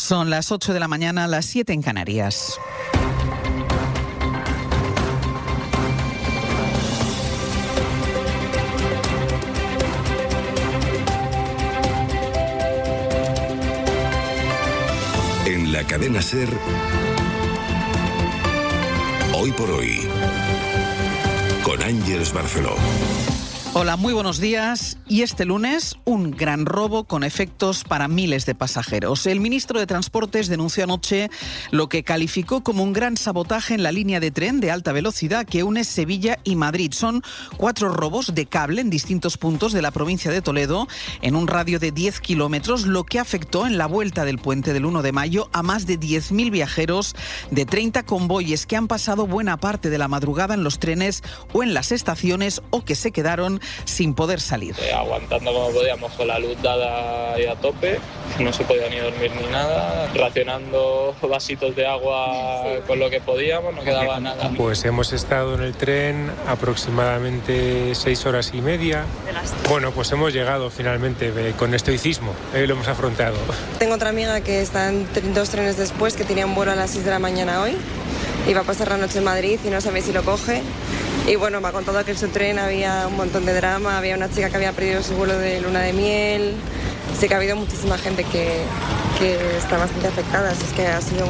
Son las 8 de la mañana, las 7 en Canarias. En la cadena SER, Hoy por Hoy, con Ángeles Barceló. Hola, muy buenos días. Y este lunes, un gran robo con efectos para miles de pasajeros. El ministro de Transportes denunció anoche lo que calificó como un gran sabotaje en la línea de tren de alta velocidad que une Sevilla y Madrid. Son 4 robos de cable en distintos puntos de la provincia de Toledo, en un radio de 10 kilómetros, lo que afectó en la vuelta del puente del 1 de mayo a más de 10.000 viajeros de 30 convoyes que han pasado buena parte de la madrugada en los trenes o en las estaciones o que se quedaron sin poder salir. Aguantando como podíamos con la luz dada y a tope, no se podía ni dormir ni nada, racionando vasitos de agua con lo que podíamos, no quedaba nada. Pues hemos estado en el tren aproximadamente 6 horas y media. Bueno, pues hemos llegado finalmente con estoicismo, lo hemos afrontado. Tengo otra amiga que está en 2 trenes después, que tenía un vuelo a las 6 de la mañana hoy, iba a pasar la noche en Madrid y no sabía si lo coge. Y bueno, me ha contado que en su tren había un montón de drama, había una chica que había perdido su vuelo de luna de miel. Sí que ha habido muchísima gente que está bastante afectada, así es que ha sido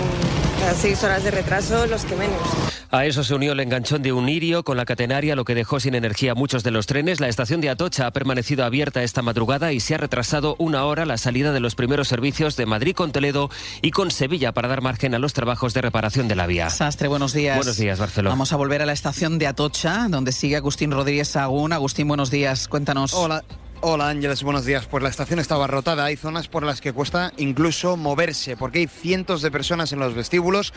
6 horas de retraso, los que menos. A eso se unió el enganchón de un Irio con la catenaria, lo que dejó sin energía a muchos de los trenes. La estación de Atocha ha permanecido abierta esta madrugada y se ha retrasado 1 hora la salida de los primeros servicios de Madrid con Toledo y con Sevilla para dar margen a los trabajos de reparación de la vía. Sastre, buenos días. Buenos días, Barcelona. Vamos a volver a la estación de Atocha, donde sigue Agustín Rodríguez Sagún. Agustín, buenos días, cuéntanos. Hola Ángeles, buenos días. Pues la estación está abarrotada, hay zonas por las que cuesta incluso moverse, porque hay cientos de personas en los vestíbulos,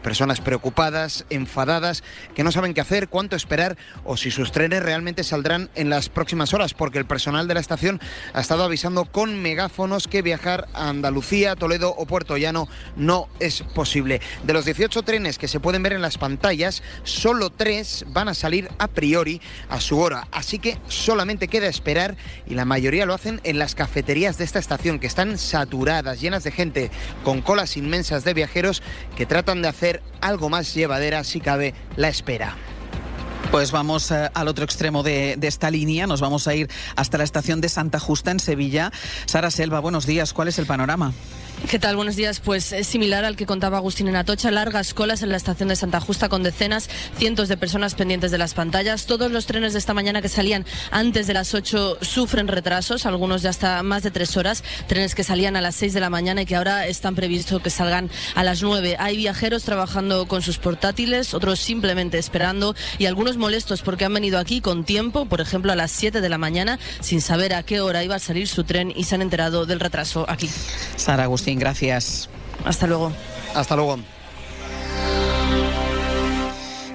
personas preocupadas, enfadadas, que no saben qué hacer, cuánto esperar o si sus trenes realmente saldrán en las próximas horas, porque el personal de la estación ha estado avisando con megáfonos que viajar a Andalucía, Toledo o Puerto Llano no es posible. De los 18 trenes que se pueden ver en las pantallas, solo 3 van a salir a priori a su hora, así que solamente queda esperar. Y la mayoría lo hacen en las cafeterías de esta estación, que están saturadas, llenas de gente, con colas inmensas de viajeros que tratan de hacer algo más llevadera, si cabe, la espera. Pues vamos al otro extremo de esta línea, nos vamos a ir hasta la estación de Santa Justa en Sevilla. Sara Selva, buenos días, ¿cuál es el panorama? ¿Qué tal? Buenos días. Pues es similar al que contaba Agustín en Atocha. Largas colas en la estación de Santa Justa con decenas, cientos de personas pendientes de las pantallas. Todos los trenes de esta mañana que salían antes de las 8 sufren retrasos, algunos de hasta más de 3 horas. Trenes que salían a las 6 de la mañana y que ahora están previstos que salgan a las 9. Hay viajeros trabajando con sus portátiles, otros simplemente esperando y algunos molestos porque han venido aquí con tiempo, por ejemplo a las 7 de la mañana, sin saber a qué hora iba a salir su tren y se han enterado del retraso aquí. Sara, Agustín, gracias. Hasta luego. Hasta luego.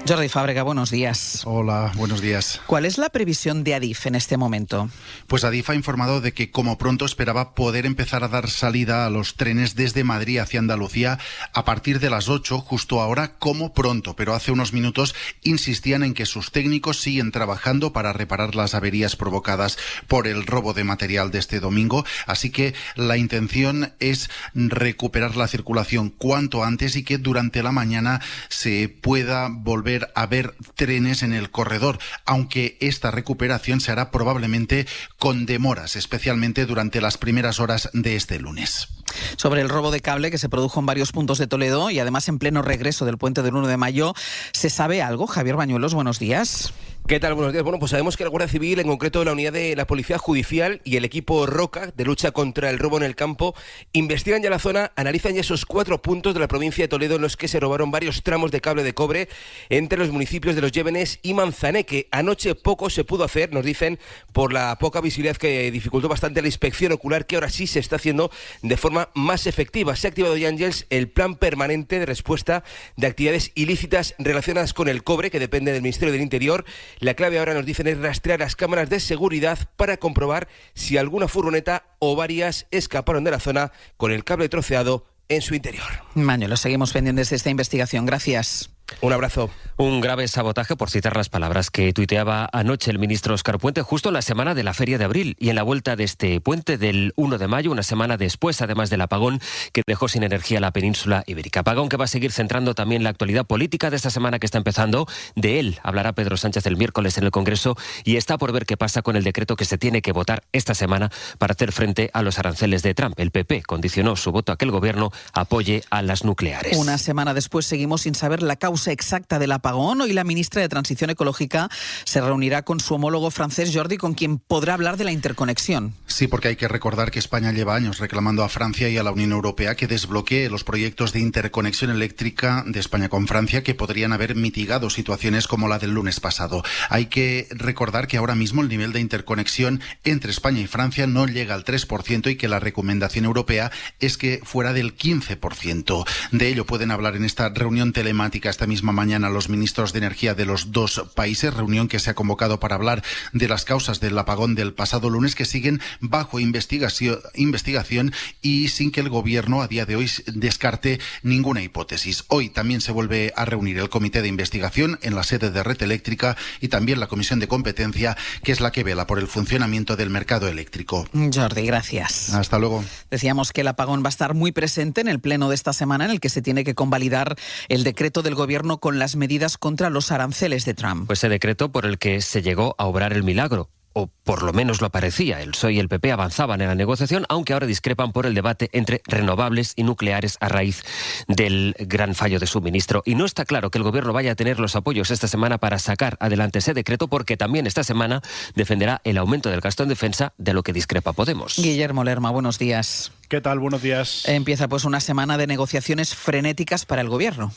Jordi Fábrega, buenos días. Hola, buenos días. ¿Cuál es la previsión de Adif en este momento? Pues Adif ha informado de que como pronto esperaba poder empezar a dar salida a los trenes desde Madrid hacia Andalucía a partir de las 8, justo ahora como pronto, pero hace unos minutos insistían en que sus técnicos siguen trabajando para reparar las averías provocadas por el robo de material de este domingo, así que la intención es recuperar la circulación cuanto antes y que durante la mañana se pueda volver a ver trenes en el corredor, aunque esta recuperación se hará probablemente con demoras, especialmente durante las primeras horas de este lunes. Sobre el robo de cable que se produjo en varios puntos de Toledo y además en pleno regreso del puente del 1 de mayo, ¿se sabe algo? Javier Bañuelos, buenos días. ¿Qué tal? Buenos días. Bueno, pues sabemos que la Guardia Civil, en concreto la unidad de la Policía Judicial y el equipo Roca de lucha contra el robo en el campo, investigan ya la zona, analizan ya esos 4 puntos de la provincia de Toledo en los que se robaron varios tramos de cable de cobre entre los municipios de Los Llévenes y Manzaneque. Anoche poco se pudo hacer, nos dicen, por la poca visibilidad que dificultó bastante la inspección ocular, que ahora sí se está haciendo de forma más efectiva. Se ha activado ya, Ángels, el plan permanente de respuesta de actividades ilícitas relacionadas con el cobre, que depende del Ministerio del Interior. La clave ahora, nos dicen, es rastrear las cámaras de seguridad para comprobar si alguna furgoneta o varias escaparon de la zona con el cable troceado en su interior. Maño, lo seguimos pendientes de esta investigación. Gracias. Un abrazo. Un grave sabotaje, por citar las palabras que tuiteaba anoche el ministro Óscar Puente, justo en la semana de la Feria de Abril y en la vuelta de este puente del 1 de mayo, una semana después, además del apagón que dejó sin energía la península ibérica. Apagón que va a seguir centrando también la actualidad política de esta semana que está empezando. De él hablará Pedro Sánchez el miércoles en el Congreso y está por ver qué pasa con el decreto que se tiene que votar esta semana para hacer frente a los aranceles de Trump. El PP condicionó su voto a que el Gobierno apoye a las nucleares. Una semana después seguimos sin saber la causa exacta del apagón. Hoy la ministra de Transición Ecológica se reunirá con su homólogo francés, Jordi, con quien podrá hablar de la interconexión. Sí, porque hay que recordar que España lleva años reclamando a Francia y a la Unión Europea que desbloquee los proyectos de interconexión eléctrica de España con Francia que podrían haber mitigado situaciones como la del lunes pasado. Hay que recordar que ahora mismo el nivel de interconexión entre España y Francia no llega al 3% y que la recomendación europea es que fuera del 15%. De ello pueden hablar en esta reunión telemática esta misma mañana los ministros de Energía de los dos países, reunión que se ha convocado para hablar de las causas del apagón del pasado lunes que siguen bajo investigación y sin que el Gobierno a día de hoy descarte ninguna hipótesis. Hoy también se vuelve a reunir el Comité de Investigación en la sede de Red Eléctrica y también la Comisión de Competencia, que es la que vela por el funcionamiento del mercado eléctrico. Jordi, gracias. Hasta luego. Decíamos que el apagón va a estar muy presente en el pleno de esta semana, en el que se tiene que convalidar el decreto del Gobierno con las medidas contra los aranceles de Trump. Pues ese decreto por el que se llegó a obrar el milagro. O por lo menos lo parecía. El PSOE y el PP avanzaban en la negociación, aunque ahora discrepan por el debate entre renovables y nucleares a raíz del gran fallo de suministro. Y no está claro que el Gobierno vaya a tener los apoyos esta semana para sacar adelante ese decreto, porque también esta semana defenderá el aumento del gasto en defensa, de lo que discrepa Podemos. Guillermo Lerma, buenos días. ¿Qué tal? Buenos días. Empieza pues una semana de negociaciones frenéticas para el Gobierno.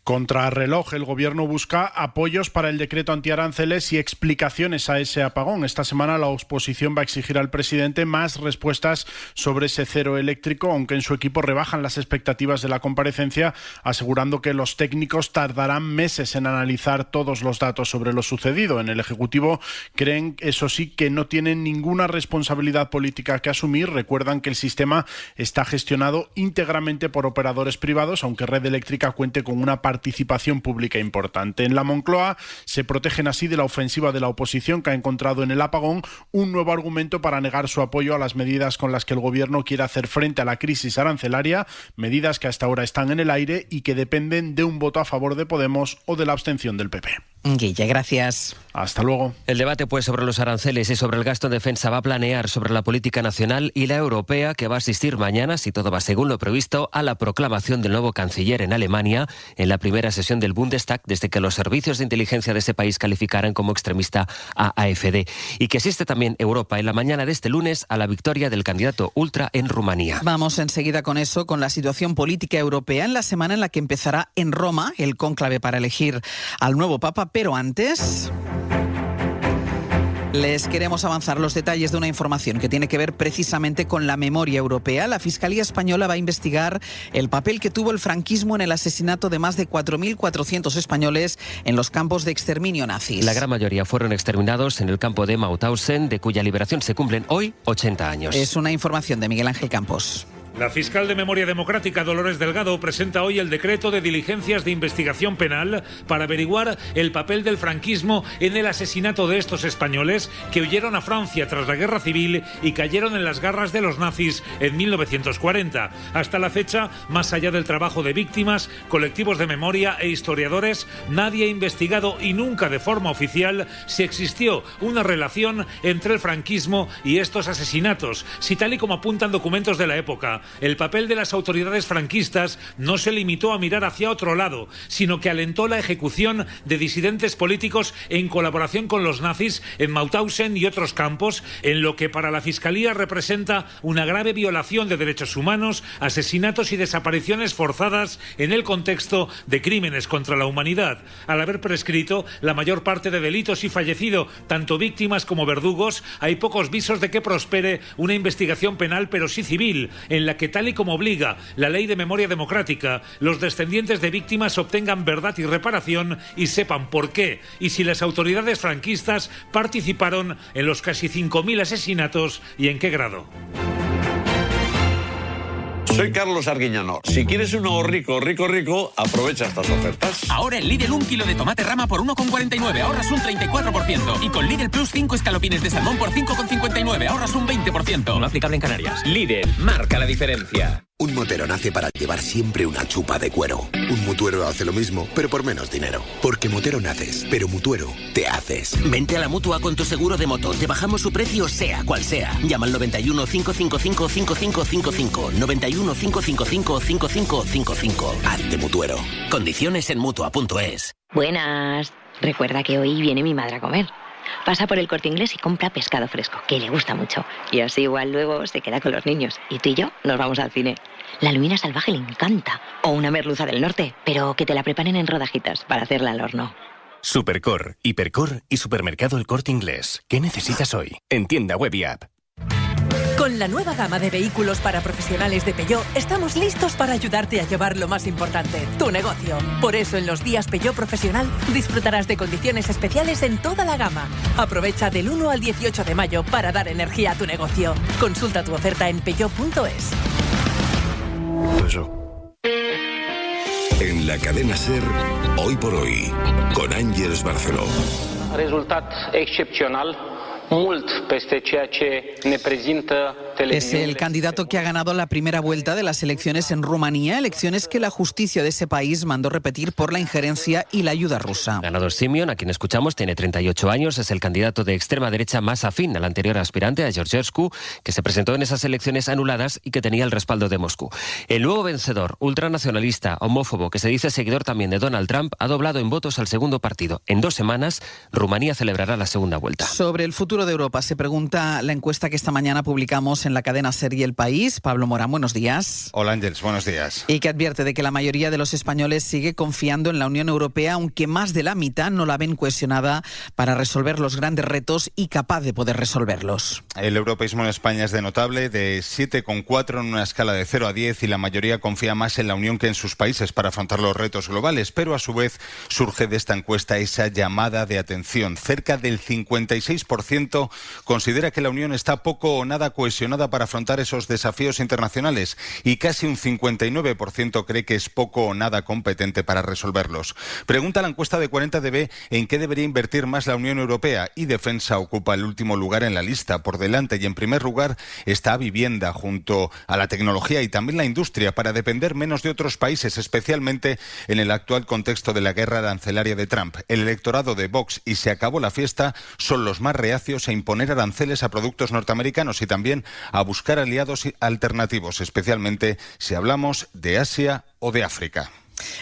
Contrarreloj, el Gobierno busca apoyos para el decreto antiaranceles y explicaciones a ese apagón. Esta semana la oposición va a exigir al presidente más respuestas sobre ese cero eléctrico, aunque en su equipo rebajan las expectativas de la comparecencia, asegurando que los técnicos tardarán meses en analizar todos los datos sobre lo sucedido. En el Ejecutivo creen, eso sí, que no tienen ninguna responsabilidad política que asumir. Recuerdan que el sistema está gestionado íntegramente por operadores privados, aunque Red Eléctrica cuente con una participación pública importante. En la Moncloa se protegen así de la ofensiva de la oposición, que ha encontrado en el apagón un nuevo argumento para negar su apoyo a las medidas con las que el Gobierno quiere hacer frente a la crisis arancelaria, medidas que hasta ahora están en el aire y que dependen de un voto a favor de Podemos o de la abstención del PP. Guille, gracias. Hasta luego. El debate pues sobre los aranceles y sobre el gasto en defensa va a planear sobre la política nacional y la europea, que va a asistir mañana, si todo va según lo previsto, a la proclamación del nuevo canciller en Alemania en la primera sesión del Bundestag desde que los servicios de inteligencia de ese país calificaran como extremista a AfD. Y que asiste también Europa en la mañana de este lunes a la victoria del candidato ultra en Rumanía. Vamos enseguida con eso, con la situación política europea en la semana en la que empezará en Roma el cónclave para elegir al nuevo Papa. Pero antes les queremos avanzar los detalles de una información que tiene que ver precisamente con la memoria europea. La Fiscalía Española va a investigar el papel que tuvo el franquismo en el asesinato de más de 4.400 españoles en los campos de exterminio nazis. La gran mayoría fueron exterminados en el campo de Mauthausen, de cuya liberación se cumplen hoy 80 años. Es una información de Miguel Ángel Campos. La fiscal de Memoria Democrática, Dolores Delgado, presenta hoy el decreto de diligencias de investigación penal para averiguar el papel del franquismo en el asesinato de estos españoles que huyeron a Francia tras la Guerra Civil y cayeron en las garras de los nazis en 1940. Hasta la fecha, más allá del trabajo de víctimas, colectivos de memoria e historiadores, nadie ha investigado y nunca de forma oficial si existió una relación entre el franquismo y estos asesinatos, si tal y como apuntan documentos de la época, el papel de las autoridades franquistas no se limitó a mirar hacia otro lado, sino que alentó la ejecución de disidentes políticos en colaboración con los nazis en Mauthausen y otros campos, en lo que para la Fiscalía representa una grave violación de derechos humanos, asesinatos y desapariciones forzadas en el contexto de crímenes contra la humanidad. Al haber prescrito la mayor parte de delitos y fallecido tanto víctimas como verdugos, hay pocos visos de que prospere una investigación penal, pero sí civil, en la que, tal y como obliga la Ley de Memoria Democrática, los descendientes de víctimas obtengan verdad y reparación y sepan por qué y si las autoridades franquistas participaron en los casi 5.000 asesinatos y en qué grado. Soy Carlos Arguiñano. Si quieres un nuevo rico, aprovecha estas ofertas. Ahora en Lidl 1 kilo de tomate rama por 1,49, ahorras un 34%. Y con Lidl Plus 5 escalopines de salmón por 5,59, ahorras un 20%. No aplicable en Canarias. Lidl, marca la diferencia. Un motero nace para llevar siempre una chupa de cuero. Un mutuero hace lo mismo, pero por menos dinero. Porque motero naces, pero mutuero te haces. Vente a la Mutua con tu seguro de moto. Te bajamos su precio sea cual sea. Llama al 91 555 5555. 91 555 5555. Hazte mutuero. Condiciones en Mutua.es. Buenas. Recuerda que hoy viene mi madre a comer. Pasa por el Corte Inglés y compra pescado fresco, que le gusta mucho. Y así igual luego se queda con los niños. Y tú y yo nos vamos al cine. La lubina salvaje le encanta. O una merluza del norte, pero que te la preparen en rodajitas para hacerla al horno. Supercor, Hipercor y Supermercado El Corte Inglés. ¿Qué necesitas hoy? En tienda web y app. Con la nueva gama de vehículos para profesionales de Peugeot, estamos listos para ayudarte a llevar lo más importante, tu negocio. Por eso en los días Peugeot Profesional disfrutarás de condiciones especiales en toda la gama. Aprovecha del 1 al 18 de mayo para dar energía a tu negocio. Consulta tu oferta en peugeot.es. En la cadena SER, Hoy por Hoy, con Ángeles Barceló. Rezultat excepcional. Es el candidato que ha ganado la primera vuelta de las elecciones en Rumanía, elecciones que la justicia de ese país mandó repetir por la injerencia y la ayuda rusa. Ganador Simion, a quien escuchamos, tiene 38 años, es el candidato de extrema derecha más afín al anterior aspirante, a Georgescu, que se presentó en esas elecciones anuladas y que tenía el respaldo de Moscú. El nuevo vencedor, ultranacionalista, homófobo, que se dice seguidor también de Donald Trump, ha doblado en votos al segundo partido. En 2 semanas, Rumanía celebrará la segunda vuelta. Sobre el futuro de Europa se pregunta la encuesta que esta mañana publicamos en la cadena SER y El País. Pablo Morán, buenos días. Hola Ángeles, buenos días. Y que advierte de que la mayoría de los españoles sigue confiando en la Unión Europea, aunque más de la mitad no la ven cohesionada para resolver los grandes retos y capaz de poder resolverlos. El europeísmo en España es de notable, de 7,4 en una escala de 0 a 10, y la mayoría confía más en la Unión que en sus países para afrontar los retos globales, pero a su vez surge de esta encuesta esa llamada de atención. Cerca del 56% considera que la Unión está poco o nada cohesionada para afrontar esos desafíos internacionales y casi un 59% cree que es poco o nada competente para resolverlos. Pregunta la encuesta de 40DB en qué debería invertir más la Unión Europea, y Defensa ocupa el último lugar en la lista. Por delante y en primer lugar está vivienda, junto a la tecnología y también la industria, para depender menos de otros países, especialmente en el actual contexto de la guerra arancelaria de Trump. El electorado de Vox y Se acabó la fiesta son los más reacios a imponer aranceles a productos norteamericanos y también a buscar aliados alternativos, especialmente si hablamos de Asia o de África.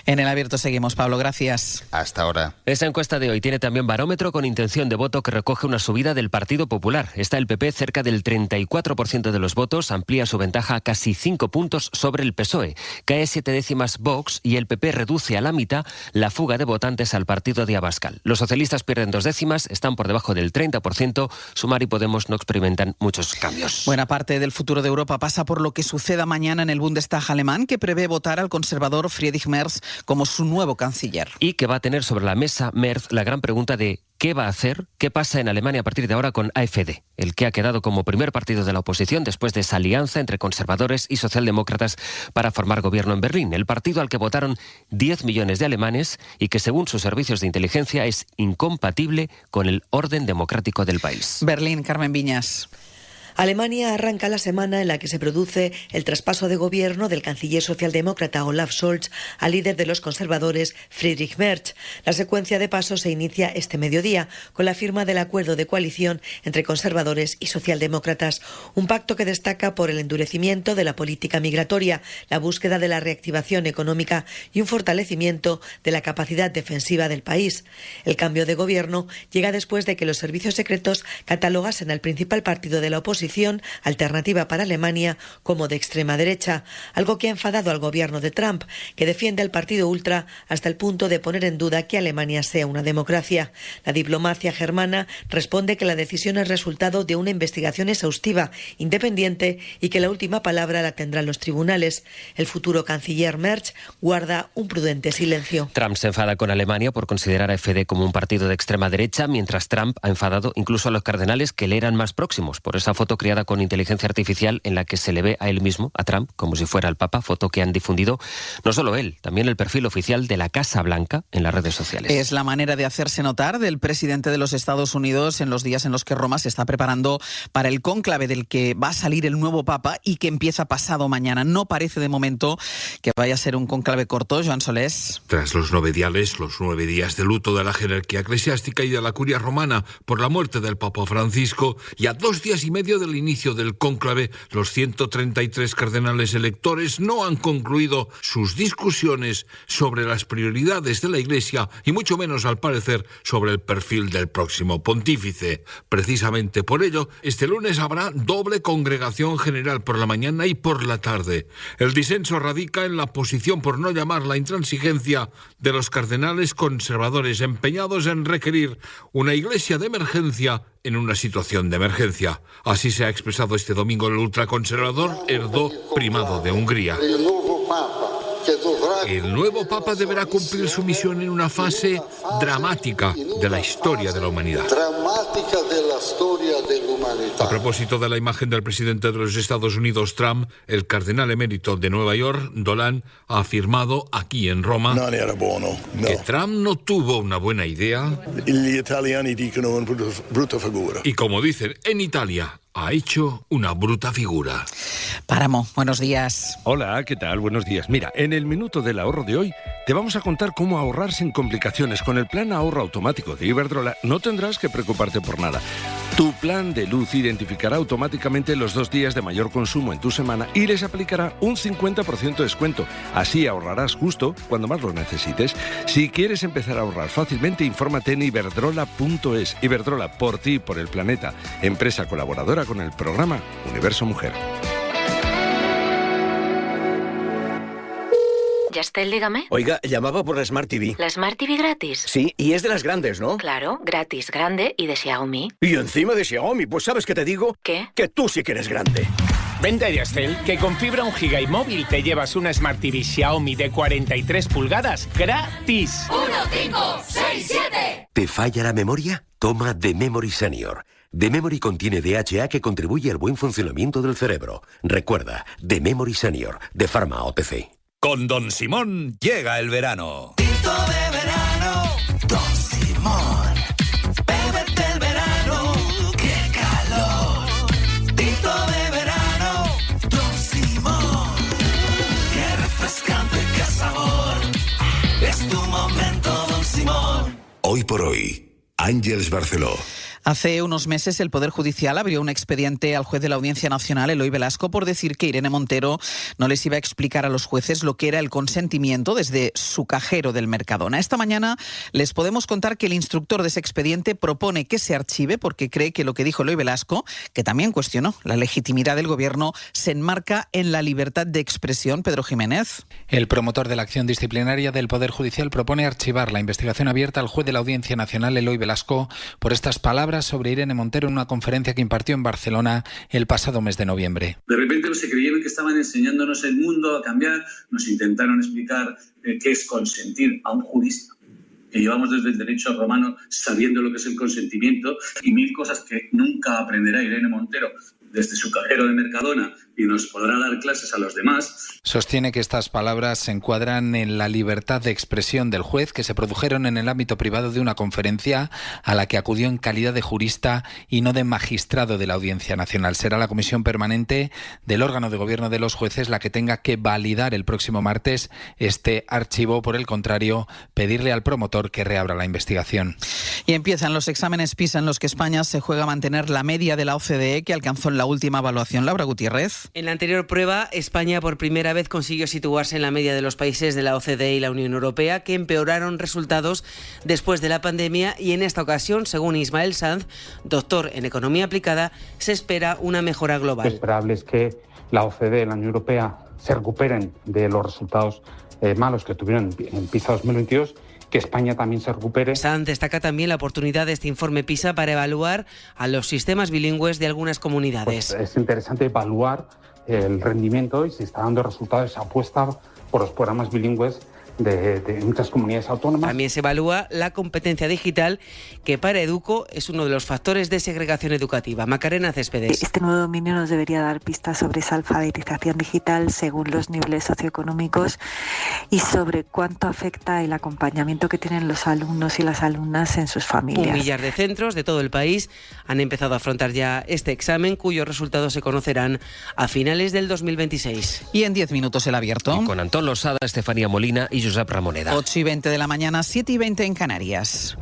En El Abierto seguimos, Pablo, gracias. Hasta ahora. Esa encuesta de hoy tiene también barómetro con intención de voto que recoge una subida del Partido Popular. Está el PP cerca del 34% de los votos, amplía su ventaja a casi 5 puntos sobre el PSOE. Cae 7 décimas Vox y el PP reduce a la mitad la fuga de votantes al partido de Abascal. Los socialistas pierden 2 décimas, están por debajo del 30%. Sumar y Podemos no experimentan muchos cambios. Buena parte del futuro de Europa pasa por lo que suceda mañana en el Bundestag alemán, que prevé votar al conservador Friedrich Merz como su nuevo canciller. Y que va a tener sobre la mesa Merz la gran pregunta de ¿qué va a hacer? ¿Qué pasa en Alemania a partir de ahora con AfD? El que ha quedado como primer partido de la oposición después de esa alianza entre conservadores y socialdemócratas para formar gobierno en Berlín. El partido al que votaron 10 millones de alemanes y que, según sus servicios de inteligencia, es incompatible con el orden democrático del país. Berlín, Carmen Viñas. Alemania arranca la semana en la que se produce el traspaso de gobierno del canciller socialdemócrata Olaf Scholz al líder de los conservadores Friedrich Merz. La secuencia de pasos se inicia este mediodía con la firma del acuerdo de coalición entre conservadores y socialdemócratas, un pacto que destaca por el endurecimiento de la política migratoria, la búsqueda de la reactivación económica y un fortalecimiento de la capacidad defensiva del país. El cambio de gobierno llega después de que los servicios secretos catalogasen al principal partido de la oposición, Alternativa para Alemania, como de extrema derecha, algo que ha enfadado al gobierno de Trump, que defiende al partido ultra hasta el punto de poner en duda que Alemania sea una democracia. La diplomacia germana responde que la decisión es resultado de una investigación exhaustiva, independiente, y que la última palabra la tendrán los tribunales. El futuro canciller Merz guarda un prudente silencio. Trump se enfada con Alemania por considerar a AfD como un partido de extrema derecha, mientras Trump ha enfadado incluso a los cardenales que le eran más próximos por esa foto foto creada con inteligencia artificial en la que se le ve a él mismo, a Trump, como si fuera el Papa, foto que han difundido no solo él, también el perfil oficial de la Casa Blanca en las redes sociales. Es la manera de hacerse notar del presidente de los Estados Unidos en los días en los que Roma se está preparando para el cónclave del que va a salir el nuevo Papa y que empieza pasado mañana. No parece de momento que vaya a ser un cónclave corto, Joan Solés. Tras los 9 días de luto de la jerarquía eclesiástica y de la curia romana por la muerte del Papa Francisco, y a 2 días y medio del inicio del cónclave, los 133 cardenales electores no han concluido sus discusiones sobre las prioridades de la Iglesia y mucho menos, al parecer, sobre el perfil del próximo pontífice. Precisamente por ello, este lunes habrá doble congregación general por la mañana y por la tarde. El disenso radica en la posición, por no llamar la intransigencia, de los cardenales conservadores empeñados en requerir una Iglesia de emergencia en una situación de emergencia. Así se ha expresado este domingo el ultraconservador Erdo, primado de Hungría. El nuevo Papa deberá cumplir su misión en una fase dramática de la historia de la humanidad. A propósito de la imagen del presidente de los Estados Unidos, Trump, el cardenal emérito de Nueva York, Dolan, ha afirmado aquí en Roma que Trump no tuvo una buena idea y, como dicen en Italia, ha hecho una bruta figura. Páramo, buenos días. Hola, ¿qué tal? Buenos días. Mira, en el Minuto del Ahorro de hoy te vamos a contar cómo ahorrar sin complicaciones. Con el plan ahorro automático de Iberdrola no tendrás que preocuparte por nada. Tu plan de luz identificará automáticamente los 2 días de mayor consumo en tu semana y les aplicará un 50% de descuento. Así ahorrarás justo cuando más lo necesites. Si quieres empezar a ahorrar fácilmente, infórmate en iberdrola.es. Iberdrola, por ti y por el planeta. Empresa colaboradora con el programa Universo Mujer. Yastel, dígame. Oiga, llamaba por la Smart TV. ¿La Smart TV gratis? Sí, y es de las grandes, ¿no? Claro, gratis, grande y de Xiaomi. Y encima de Xiaomi, pues ¿sabes qué te digo? ¿Qué? Que tú sí que eres grande. Vente a Yastel, que con fibra 1 GB y móvil te llevas una Smart TV Xiaomi de 43 pulgadas gratis. 1, 5, 6, 7. ¿Te falla la memoria? Toma The Memory Senior. The Memory contiene DHA que contribuye al buen funcionamiento del cerebro. Recuerda, The Memory Senior, de Pharma OTC. Con Don Simón llega el verano. Tinto de verano, Don Simón. Bébete el verano, qué calor. Tinto de verano, Don Simón. Qué refrescante, qué sabor. Es tu momento, Don Simón. Hoy por hoy, Ángeles Barceló. Hace unos meses el Poder Judicial abrió un expediente al juez de la Audiencia Nacional, Eloy Velasco, por decir que Irene Montero no les iba a explicar a los jueces lo que era el consentimiento desde su cajero del Mercadona. Esta mañana les podemos contar que el instructor de ese expediente propone que se archive porque cree que lo que dijo Eloy Velasco, que también cuestionó la legitimidad del Gobierno, se enmarca en la libertad de expresión. Pedro Jiménez. El promotor de la acción disciplinaria del Poder Judicial propone archivar la investigación abierta al juez de la Audiencia Nacional, Eloy Velasco, por estas palabras sobre Irene Montero en una conferencia que impartió en Barcelona el pasado mes de noviembre. De repente se creyeron que estaban enseñándonos el mundo a cambiar, nos intentaron explicar qué es consentir a un jurista, que llevamos desde el derecho romano sabiendo lo que es el consentimiento y 1000 cosas que nunca aprenderá Irene Montero desde su cajero de Mercadona y nos podrá dar clases a los demás. Sostiene que estas palabras se encuadran en la libertad de expresión del juez, que se produjeron en el ámbito privado de una conferencia a la que acudió en calidad de jurista y no de magistrado de la Audiencia Nacional. Será la comisión permanente del órgano de gobierno de los jueces la que tenga que validar el próximo martes este archivo. Por el contrario, pedirle al promotor que reabra la investigación. Y empiezan los exámenes PISA en los que España se juega a mantener la media de la OCDE que alcanzó en la última evaluación. Laura Gutiérrez. En la anterior prueba, España por primera vez consiguió situarse en la media de los países de la OCDE y la Unión Europea, que empeoraron resultados después de la pandemia, y en esta ocasión, según Ismael Sanz, doctor en Economía Aplicada, se espera una mejora global. Lo esperable es que la OCDE y la Unión Europea se recuperen de los resultados malos que tuvieron en PISA 2022, que España también se recupere. Sanz destaca también la oportunidad de este informe PISA para evaluar a los sistemas bilingües de algunas comunidades. Pues es interesante evaluar el rendimiento y si está dando resultados esa apuesta por los programas bilingües de muchas comunidades autónomas. También se evalúa la competencia digital, que para Educo es uno de los factores de segregación educativa. Macarena Céspedes. Este nuevo dominio nos debería dar pistas sobre esa alfabetización digital según los niveles socioeconómicos y sobre cuánto afecta el acompañamiento que tienen los alumnos y las alumnas en sus familias. 1 millar de centros de todo el país han empezado a afrontar ya este examen, cuyos resultados se conocerán a finales del 2026. Y en 10 minutos el abierto. Y con Antón Losada, Estefanía Molina y Josep Ramoneda. 8:20 de la mañana, 7:20 en Canarias.